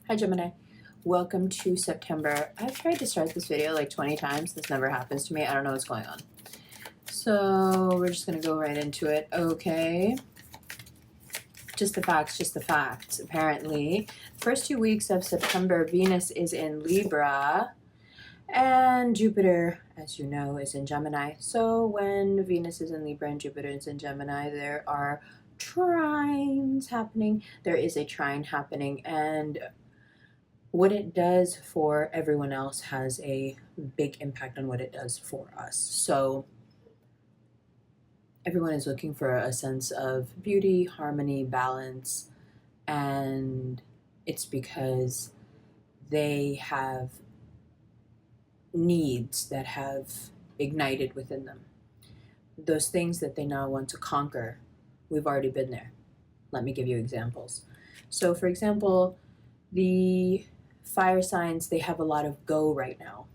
Hi Gemini, welcome to September. I've tried to start this video like 20 times. This never happens to me. I don't know what's going on. So we're just gonna go right into it. Okay. Just the facts. Apparently, first 2 weeks of September, Venus is in Libra and Jupiter, as you know, is in Gemini. So when Venus is in Libra and Jupiter is in Gemini, there are trines happening. There is a trine happening, and what it does for everyone else has a big impact on what it does for us. So everyone is looking for a sense of beauty, harmony, balance, and it's because they have needs that have ignited within them. Those things that they now want to conquer, we've already been there. Let me give you examples. So for example, the fire signs, they have a lot of go right now.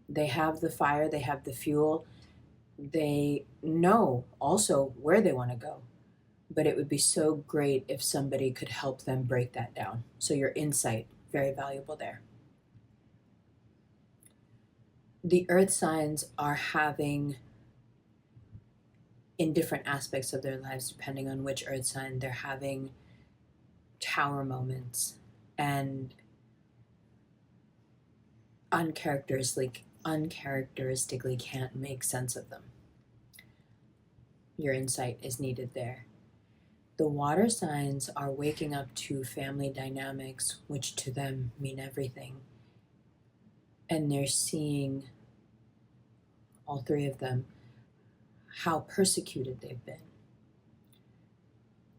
They have the fire, they have the fuel, they know also where they want to go. But it would be so great if somebody could help them break that down. So your insight, very valuable there. The earth signs are having, in different aspects of their lives, depending on which earth sign, they're having tower moments and uncharacteristically can't make sense of them. Your insight is needed there. The water signs are waking up to family dynamics, which to them mean everything. And they're seeing, all three of them, how persecuted they've been.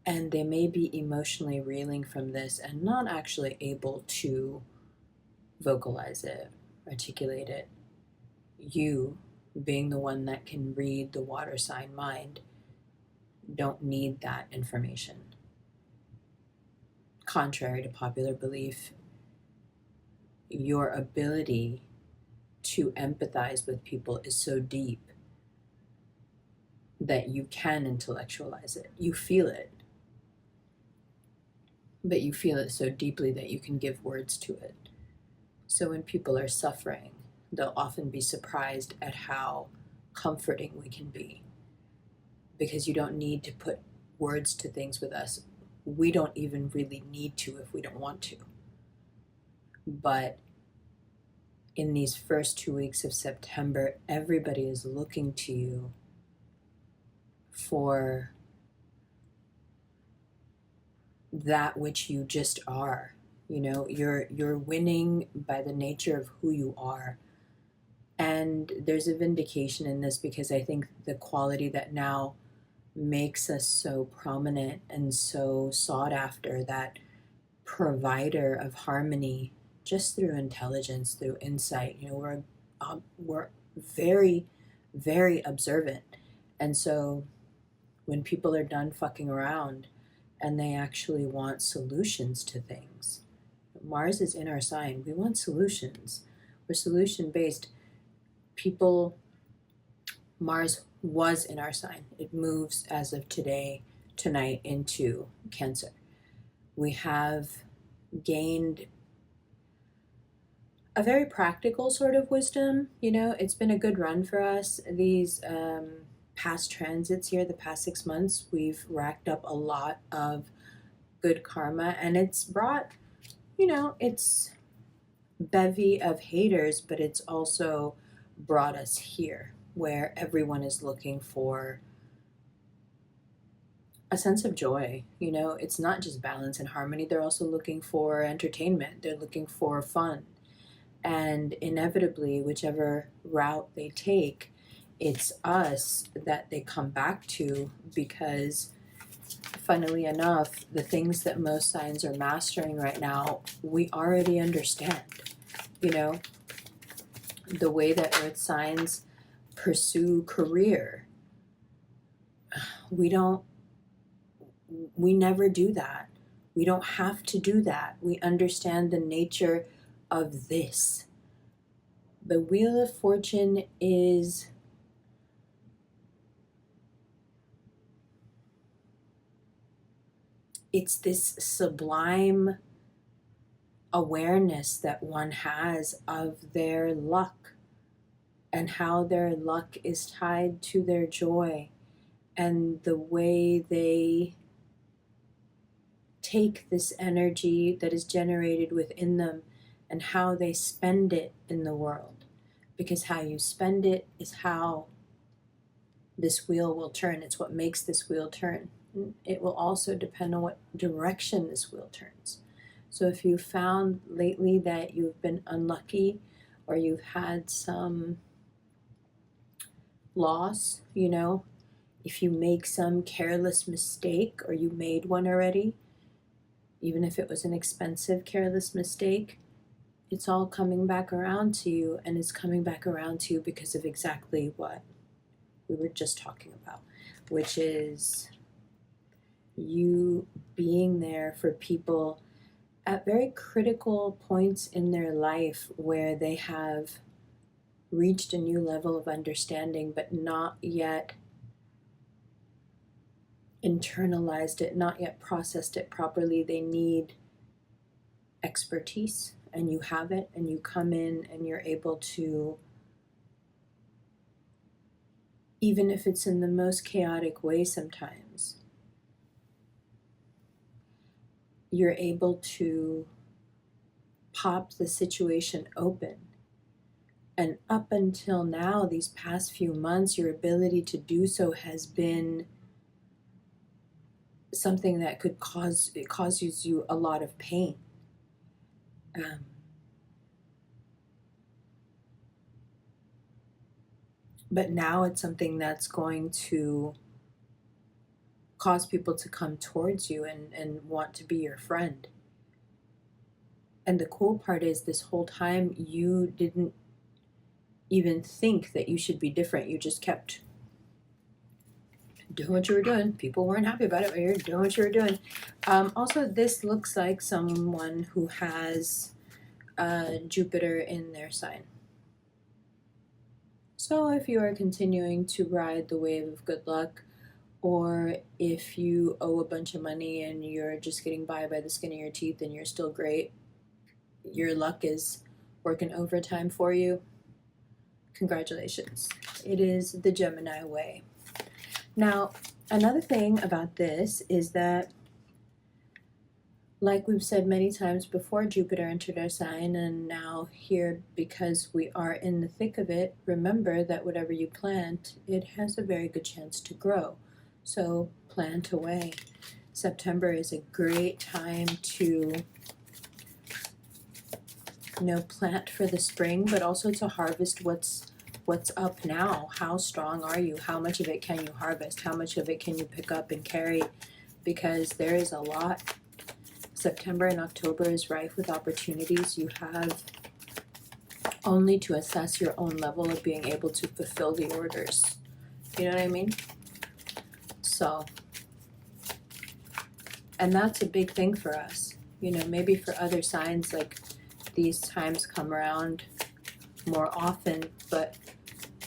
And they may be emotionally reeling from this and not actually able to vocalize it, articulate it. You, being the one that can read the water sign mind, don't need that information. Contrary to popular belief, your ability to empathize with people is so deep that you can intellectualize it. You feel it, but you feel it so deeply that you can give words to it. So when people are suffering, they'll often be surprised at how comforting we can be, because you don't need to put words to things with us. We don't even really need to if we don't want to. But in these first 2 weeks of September, everybody is looking to you for that which you just are. You know, you're winning by the nature of who you are. And there's a vindication in this, because I think the quality that now makes us so prominent and so sought after, that provider of harmony, just through intelligence, through insight. You know, we're very, very observant. And so when people are done fucking around and they actually want solutions to things, Mars is in our sign. We want solutions. We're solution based. People, Mars was in our sign. It moves as of today, tonight, into Cancer. We have gained a very practical sort of wisdom. You know, it's been a good run for us. These past transits here, the past 6 months, we've racked up a lot of good karma, and it's brought, you know, it's bevy of haters, but it's also brought us here where everyone is looking for a sense of joy. You know, it's not just balance and harmony. They're also looking for entertainment. They're looking for fun. And inevitably, whichever route they take, it's us that they come back to, because funnily enough, the things that most signs are mastering right now, we already understand. You know, the way that earth signs pursue career, we never do that. We don't have to do that. We understand the nature of this. The Wheel of Fortune is it's this sublime awareness that one has of their luck and how their luck is tied to their joy and the way they take this energy that is generated within them and how they spend it in the world. Because how you spend it is how this wheel will turn. It's what makes this wheel turn. It will also depend on what direction this wheel turns. So if you found lately that you've been unlucky or you've had some loss, you know, if you make some careless mistake or you made one already, even if it was an expensive careless mistake, it's all coming back around to you, and it's coming back around to you because of exactly what we were just talking about, which is you being there for people at very critical points in their life where they have reached a new level of understanding but not yet internalized it, not yet processed it properly. They need expertise, and you have it, and you come in and you're able to, even if it's in the most chaotic way sometimes, you're able to pop the situation open. And up until now, these past few months, your ability to do so has been something that could causes you a lot of pain. But now it's something that's going to cause people to come towards you and want to be your friend. And the cool part is this whole time you didn't even think that you should be different. You just kept doing what you were doing. People weren't happy about it, but you're doing what you were doing. Also, this looks like someone who has Jupiter in their sign. So if you are continuing to ride the wave of good luck, or if you owe a bunch of money and you're just getting by the skin of your teeth and you're still great, your luck is working overtime for you, congratulations. It is the Gemini way. Now, another thing about this is that, like we've said many times before, Jupiter entered our sign, and now here, because we are in the thick of it, remember that whatever you plant, it has a very good chance to grow. So plant away. September is a great time to, plant for the spring, but also to harvest what's up now. How strong are you? How much of it can you harvest? How much of it can you pick up and carry? Because there is a lot. September and October is rife with opportunities. You have only to assess your own level of being able to fulfill the orders. You know what I mean? So, and that's a big thing for us. Maybe for other signs, like, these times come around more often, but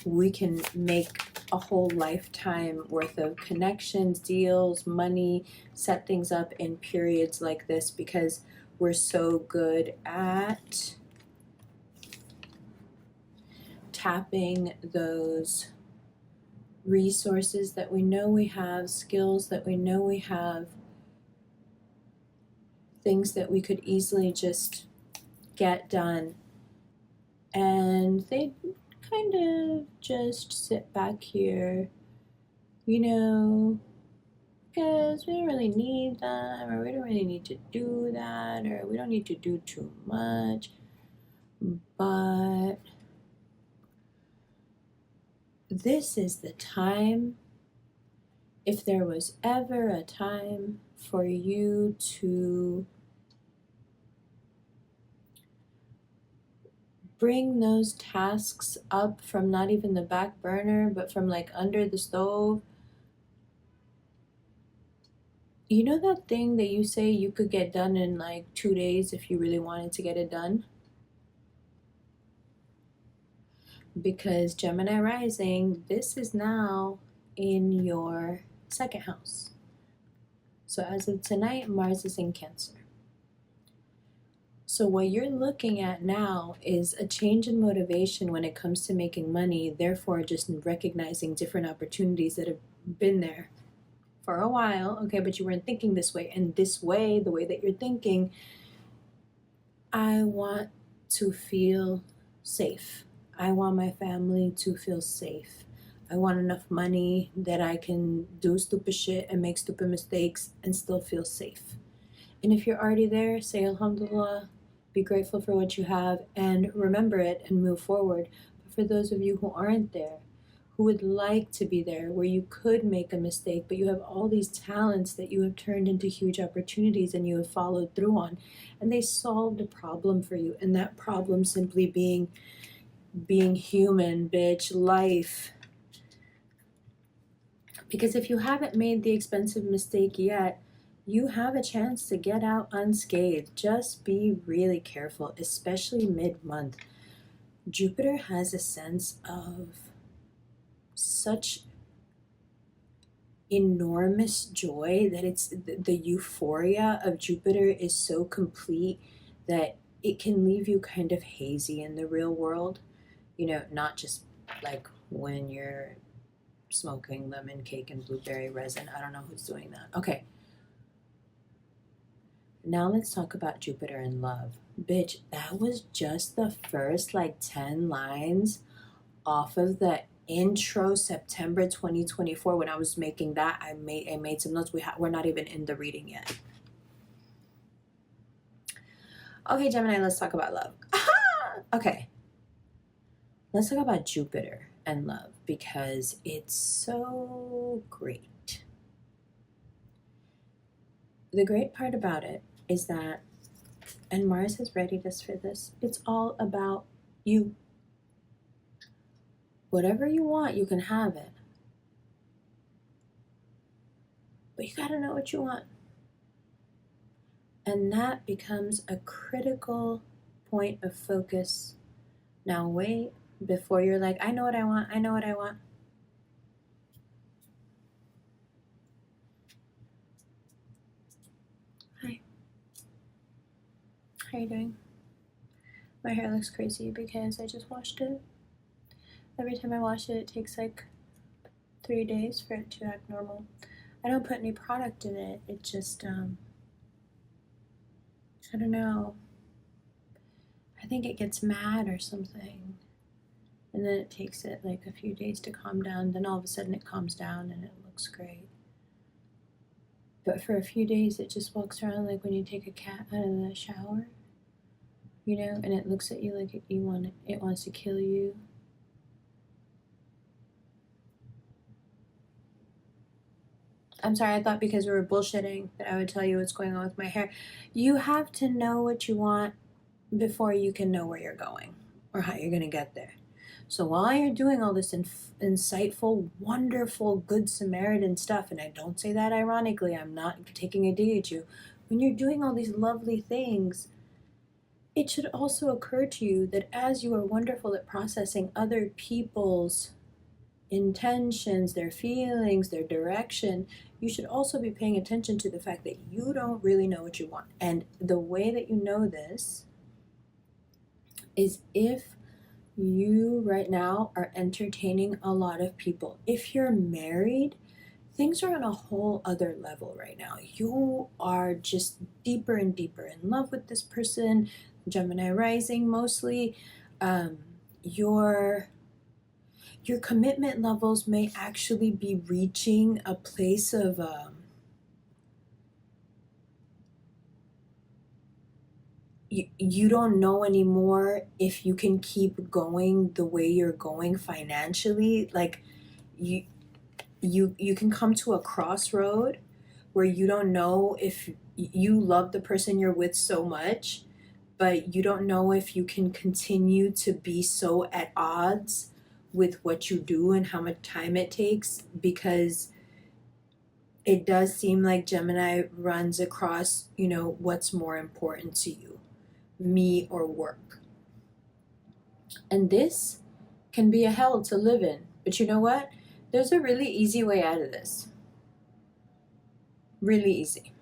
we can make a whole lifetime worth of connections, deals, money, set things up in periods like this because we're so good at tapping those resources that we know we have, skills that we know we have, things that we could easily just get done, and they kind of just sit back here, because we don't really need them, or we don't really need to do that, or we don't need to do too much. But this is the time, if there was ever a time for you to bring those tasks up from not even the back burner, but from like under the stove. You know that thing that you say you could get done in like 2 days if you really wanted to get it done? Because Gemini rising, this is now in your second house. So as of tonight, Mars is in Cancer. So what you're looking at now is a change in motivation when it comes to making money, therefore just recognizing different opportunities that have been there for a while, okay, but you weren't thinking this way. And this way, the way that you're thinking, I want to feel safe. I want my family to feel safe. I want enough money that I can do stupid shit and make stupid mistakes and still feel safe. And if you're already there, say Alhamdulillah, be grateful for what you have and remember it and move forward. But for those of you who aren't there, who would like to be there, where you could make a mistake, but you have all these talents that you have turned into huge opportunities and you have followed through on, and they solved a problem for you, and that problem simply being human, bitch, life. Because if you haven't made the expensive mistake yet, you have a chance to get out unscathed. Just be really careful, especially mid-month. Jupiter has a sense of such enormous joy that it's the euphoria of Jupiter is so complete that it can leave you kind of hazy in the real world. You know, not just like when you're smoking lemon cake and blueberry resin. I don't know who's doing that. Okay. Now let's talk about Jupiter and love. Bitch, that was just the first like 10 lines off of the intro September 2024. When I was making that, I made some notes. We're not even in the reading yet. Okay, Gemini, let's talk about love. Okay. Let's talk about Jupiter and love because it's so great. The great part about it is that, and Mars has readied us for this, it's all about you. Whatever you want, you can have it. But you gotta know what you want. And that becomes a critical point of focus. Now wait, before you're like, I know what I want, I know what I want. Hi. How are you doing? My hair looks crazy because I just washed it. Every time I wash it, it takes like 3 days for it to act normal. I don't put any product in it. It just, I don't know. I think it gets mad or something. And then it takes it like a few days to calm down. Then all of a sudden it calms down and it looks great. But for a few days it just walks around like when you take a cat out of the shower, you know, and it looks at you like it wants to kill you. I'm sorry, I thought because we were bullshitting that I would tell you what's going on with my hair. You have to know what you want before you can know where you're going or how you're going to get there. So while you're doing all this insightful, wonderful, good Samaritan stuff, and I don't say that ironically, I'm not taking a dig at you, when you're doing all these lovely things, it should also occur to you that as you are wonderful at processing other people's intentions, their feelings, their direction, you should also be paying attention to the fact that you don't really know what you want. And the way that you know this is if you right now are entertaining a lot of people. If you're married, things are on a whole other level right now. You are just deeper and deeper in love with this person, Gemini rising mostly. Your commitment levels may actually be reaching a place of you don't know anymore if you can keep going the way you're going financially. Like you can come to a crossroad where you don't know if you love the person you're with so much, but you don't know if you can continue to be so at odds with what you do and how much time it takes, because it does seem like Gemini runs across, you know, what's more important to you, me or work. And this can be a hell to live in. But you know what? There's a really easy way out of this. Really easy.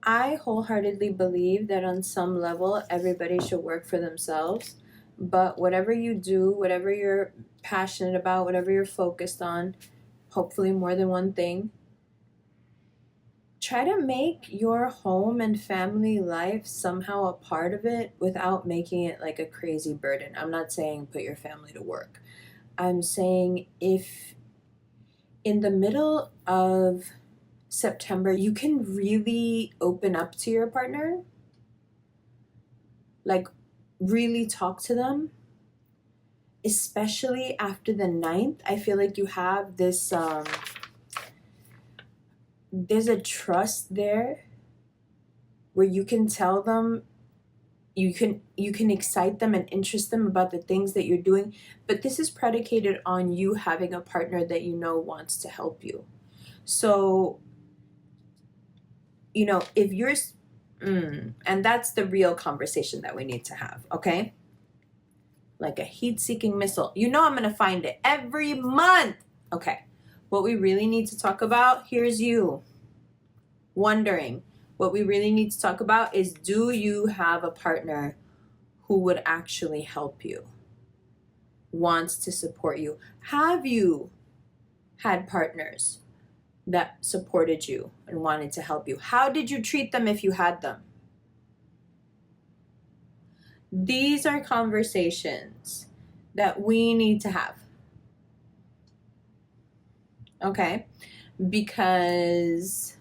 I wholeheartedly believe that on some level, everybody should work for themselves. But whatever you do, whatever you're passionate about, whatever you're focused on, hopefully more than one thing, try to make your home and family life somehow a part of it without making it like a crazy burden. I'm not saying put your family to work. I'm saying if in the middle of September you can really open up to your partner, like really talk to them, especially after the 9th. I feel like you have this there's a trust there where you can tell them, you can excite them and interest them about the things that you're doing, but this is predicated on you having a partner that you know wants to help you. So if you're and that's the real conversation that we need to have, okay? Like a heat-seeking missile. I'm gonna find it every month. Okay, what we really need to talk about, here's you wondering, what we really need to talk about is, do you have a partner who would actually help you, wants to support you? Have you had partners that supported you and wanted to help you? How did you treat them if you had them? These are conversations that we need to have, okay? Because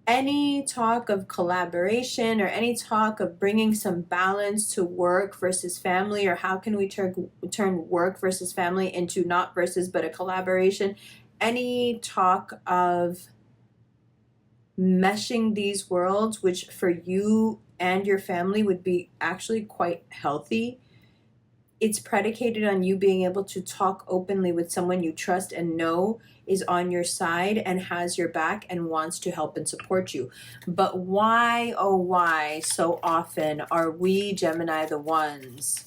any talk of collaboration or any talk of bringing some balance to work versus family, or how can we turn work versus family into not versus but a collaboration, any talk of meshing these worlds, which for you and your family would be actually quite healthy, it's predicated on you being able to talk openly with someone you trust and know is on your side and has your back and wants to help and support you. But why, oh why, so often are we Gemini the ones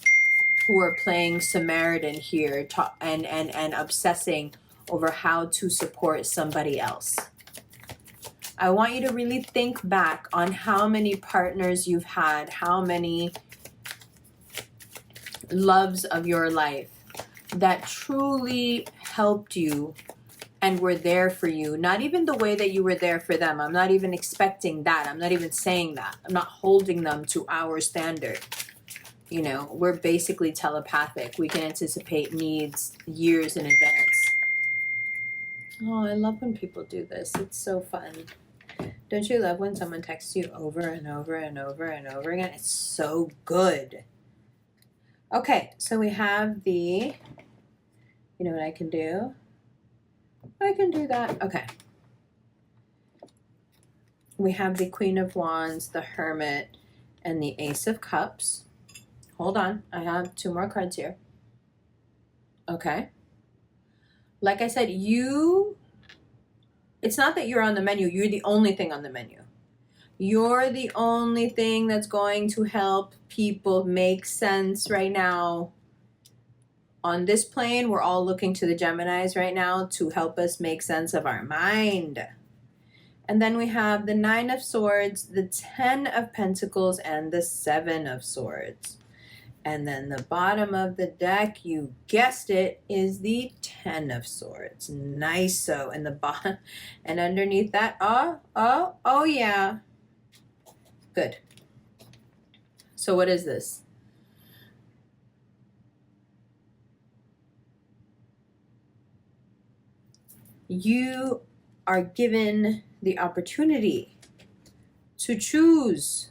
who are playing Samaritan here and obsessing over how to support somebody else? I want you to really think back on how many partners you've had, how many loves of your life that truly helped you and were there for you. Not even the way that you were there for them. I'm not even expecting that. I'm not even saying that. I'm not holding them to our standard. We're basically telepathic. We can anticipate needs years in advance. Oh, I love when people do this. It's so fun. Don't you love when someone texts you over and over and over and over again? It's so good. Okay, so we have the, you know what I can do? I can do that. Okay. We have the Queen of Wands, the Hermit, and the Ace of Cups. Hold on, I have 2 more cards here. Okay. Like I said, it's not that you're on the menu, you're the only thing on the menu. You're the only thing that's going to help people make sense right now. On this plane, we're all looking to the Geminis right now to help us make sense of our mind. And then we have the 9 of Swords, the 10 of Pentacles, and the 7 of Swords. And then the bottom of the deck, you guessed it, is the 10 of Swords. Nice. So, and the bottom, and underneath that, oh yeah. Good. So what is this? You are given the opportunity to choose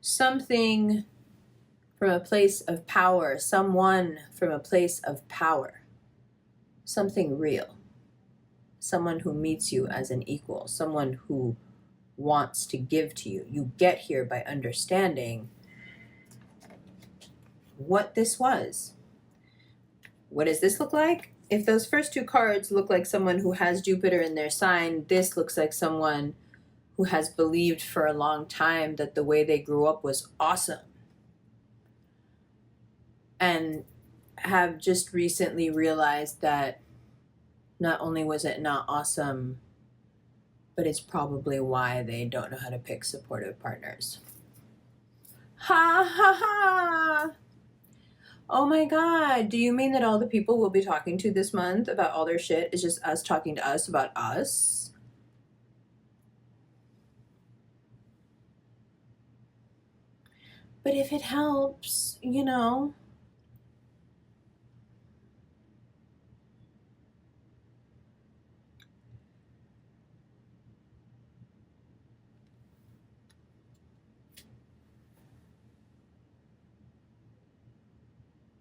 something from a place of power, someone from a place of power, something real, someone who meets you as an equal, someone who wants to give to you. You get here by understanding what this was. What does this look like? If those first 2 cards look like someone who has Jupiter in their sign, this looks like someone who has believed for a long time that the way they grew up was awesome and have just recently realized that not only was it not awesome, but it's probably why they don't know how to pick supportive partners. Ha ha ha! Oh my god, do you mean that all the people we'll be talking to this month about all their shit is just us talking to us about us? But if it helps, you know.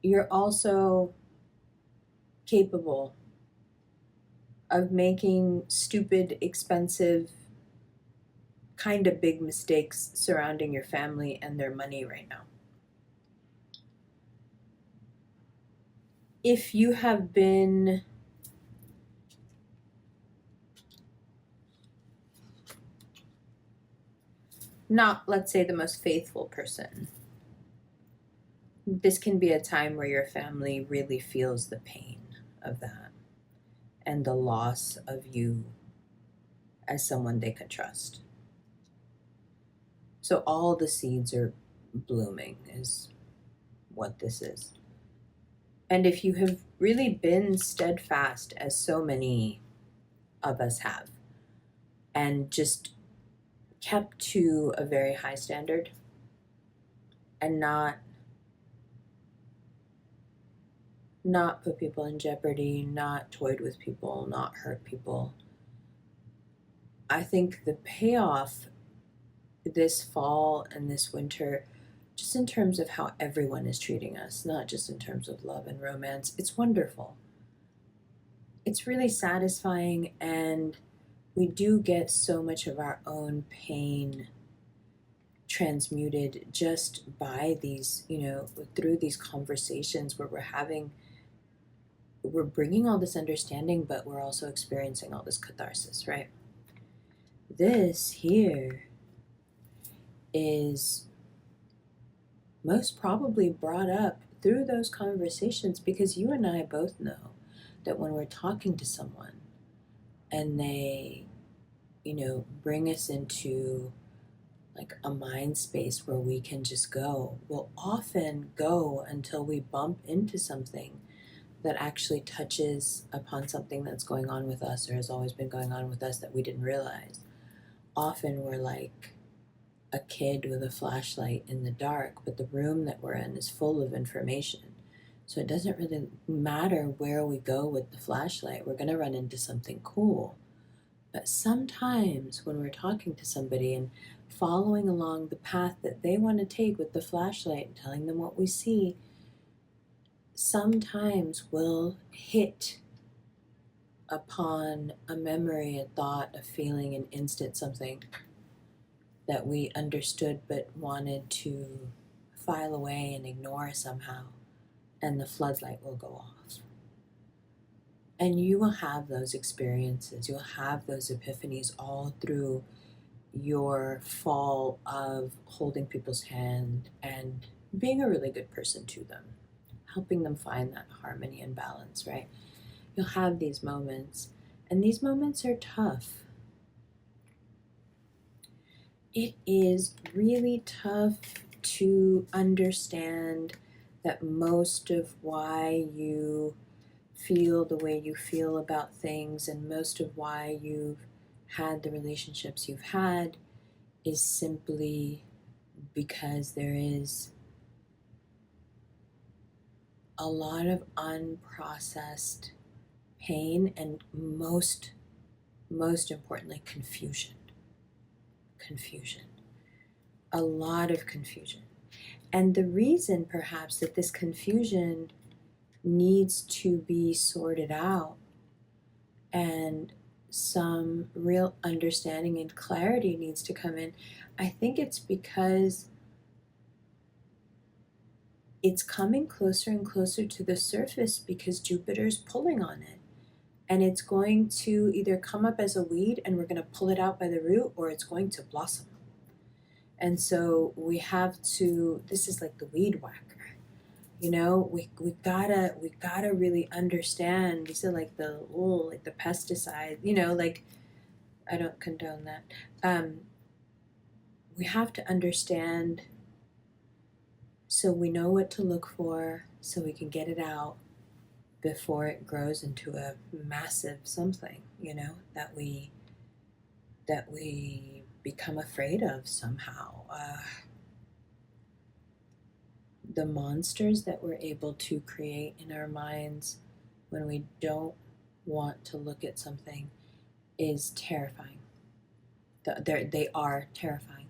You're also capable of making stupid, expensive, kind of big mistakes surrounding your family and their money right now. If you have been not, let's say, the most faithful person, this can be a time where your family really feels the pain of that and the loss of you as someone they could trust. So all the seeds are blooming, is what this is. And if you have really been steadfast, as so many of us have, and just kept to a very high standard and not put people in jeopardy, not toyed with people, not hurt people, I think the payoff this fall and this winter, just in terms of how everyone is treating us, not just in terms of love and romance, it's wonderful. It's really satisfying, and we do get so much of our own pain transmuted just by these, through these conversations where we're bringing all this understanding, but we're also experiencing all this catharsis, right? This here is most probably brought up through those conversations, because you and I both know that when we're talking to someone and they, bring us into like a mind space where we can just go, we'll often go until we bump into something that actually touches upon something that's going on with us or has always been going on with us that we didn't realize. Often we're like a kid with a flashlight in the dark, but the room that we're in is full of information. So it doesn't really matter where we go with the flashlight, we're going to run into something cool. But sometimes when we're talking to somebody and following along the path that they want to take with the flashlight and telling them what we see, sometimes we'll hit upon a memory, a thought, a feeling, an instant, something that we understood but wanted to file away and ignore somehow, and the floodlight will go off. And you will have those experiences, you'll have those epiphanies all through your fall of holding people's hand and being a really good person to them, helping them find that harmony and balance, right? You'll have these moments, and these moments are tough. It is really tough to understand that most of why you feel the way you feel about things and most of why you've had the relationships you've had is simply because there is a lot of unprocessed pain and most importantly, confusion. A lot of confusion. And the reason perhaps that this confusion needs to be sorted out and some real understanding and clarity needs to come in, I think it's because it's coming closer and closer to the surface because Jupiter's pulling on it. And it's going to either come up as a weed and we're going to pull it out by the root, or it's going to blossom. And so we have to, this is like the weed whacker. We gotta really understand. These are like the pesticides, I don't condone that. We have to understand so we know what to look for, so we can get it out before it grows into a massive something, that we become afraid of somehow. The monsters that we're able to create in our minds when we don't want to look at something is terrifying. They are terrifying.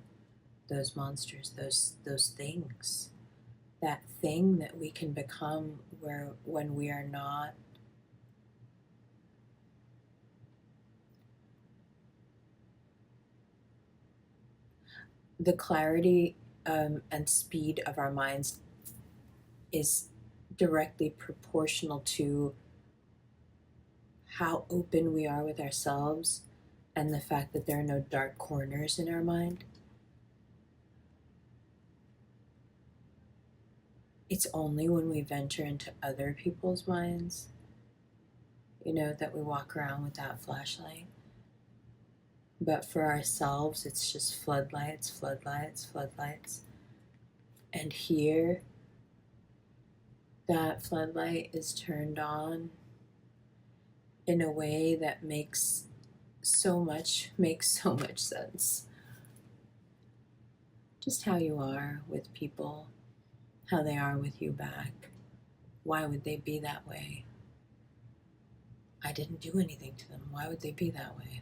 Those monsters, those things, that thing that we can become when we are not the clarity and speed of our minds is directly proportional to how open we are with ourselves and the fact that there are no dark corners in our mind. It's only when we venture into other people's minds, that we walk around with that flashlight. But for ourselves, it's just floodlights, floodlights, floodlights. And here, that floodlight is turned on in a way that makes so much sense. Just how you are with people, how they are with you back. Why would they be that way? I didn't do anything to them. Why would they be that way?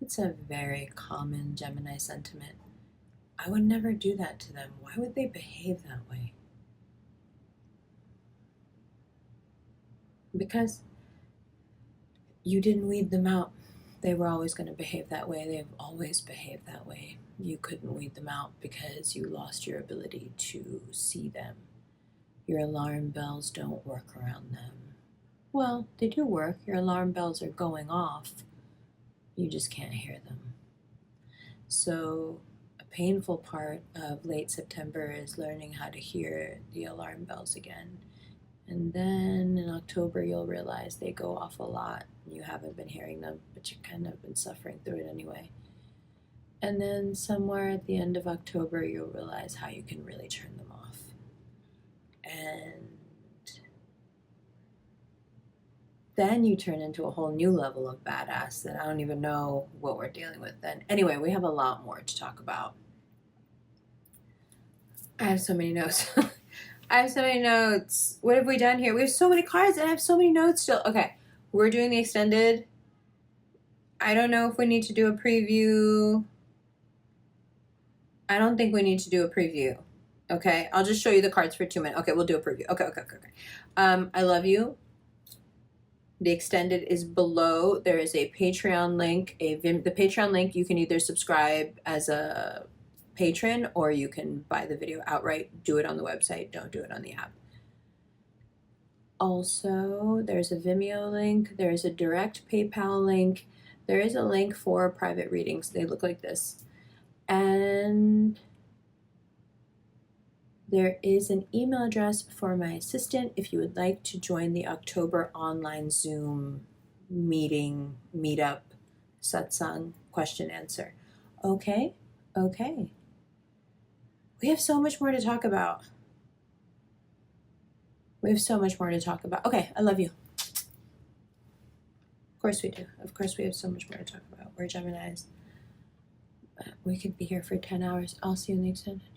It's a very common Gemini sentiment. I would never do that to them. Why would they behave that way? Because you didn't weed them out. They were always going to behave that way. They've always behaved that way. You couldn't weed them out because you lost your ability to see them. Your alarm bells don't work around them. Well, they do work. Your alarm bells are going off. You just can't hear them. So a painful part of late September is learning how to hear the alarm bells again. And then in October, you'll realize they go off a lot. You haven't been hearing them, but you've kind of been suffering through it anyway. And then somewhere at the end of October, you'll realize how you can really turn them off. And then you turn into a whole new level of badass that I don't even know what we're dealing with then. Anyway, we have a lot more to talk about. I have so many notes. I have so many notes. What have we done here? We have so many cards and I have so many notes still. Okay, we're doing the extended. I don't know if we need to do a preview. I don't think we need to do a preview. Okay, I'll just show you the cards for 2 minutes. Okay, we'll do a preview. Okay. I love you. The extended is below. There is a Patreon link. The Patreon link, you can either subscribe as a patron or you can buy the video outright. Do it on the website. Don't do it on the app. Also, there's a Vimeo link. There's a direct PayPal link. There is a link for private readings. They look like this. And there is an email address for my assistant if you would like to join the October online Zoom meeting, meetup, satsang, question answer. Okay. We have so much more to talk about. Okay, I love you. Of course we do. Of course we have so much more to talk about. We're Geminis. We could be here for 10 hours. I'll see you in the extended.